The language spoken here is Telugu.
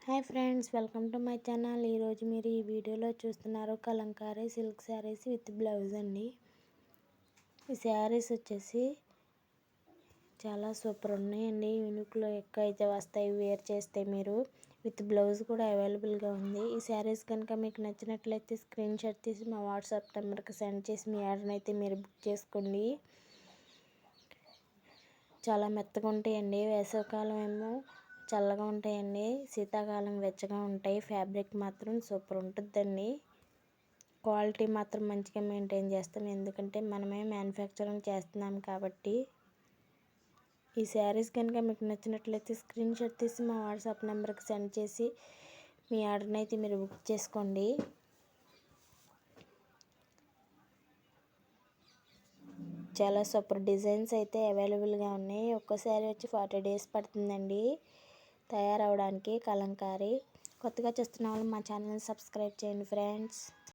Hi friends, welcome to my channel. ఈరోజు మీరు ఈ వీడియోలో చూస్తున్నారు Kalamkari silk saris with blouse అండి. ఈ శారీస్ వచ్చేసి చాలా సూపర్ ఉన్నాయండి. యూనిక్లో ఎక్కువ అయితే వస్తాయి వేర్ చేస్తే. మీరు విత్ బ్లౌజ్ కూడా అవైలబుల్గా ఉంది. ఈ శారీస్ కనుక మీకు నచ్చినట్లయితే స్క్రీన్ షాట్ తీసి మా వాట్సాప్ నెంబర్కి సెండ్ చేసి మీ ఆర్డర్ అయితే మీరు బుక్ చేసుకోండి. చాలా మెత్తగా ఉంటాయండి. వేసవికాలం ఏమో చల్లగా ఉంటాయండి, శీతాకాలం వెచ్చగా ఉంటాయి. ఫ్యాబ్రిక్ మాత్రం సూపర్ ఉంటుందండి. క్వాలిటీ మాత్రం మంచిగా మెయింటైన్ చేస్తాం, ఎందుకంటే మనమే మ్యానుఫ్యాక్చరింగ్ చేస్తున్నాం కాబట్టి. ఈ శారీస్ కనుక మీకు నచ్చినట్లయితే స్క్రీన్ షాట్ తీసి మా వాట్సాప్ నెంబర్కి సెండ్ చేసి మీ ఆర్డర్ని అయితే మీరు బుక్ చేసుకోండి. చాలా సూపర్ డిజైన్స్ అయితే అవైలబుల్గా ఉన్నాయి. ఒక్కో శారీ వచ్చి 40 days పడుతుందండి తయారవడానికి. కలంకారీ కొత్తగా చూస్తున్న వాళ్ళు మా ఛానల్ని సబ్స్క్రైబ్ చేయండి ఫ్రెండ్స్.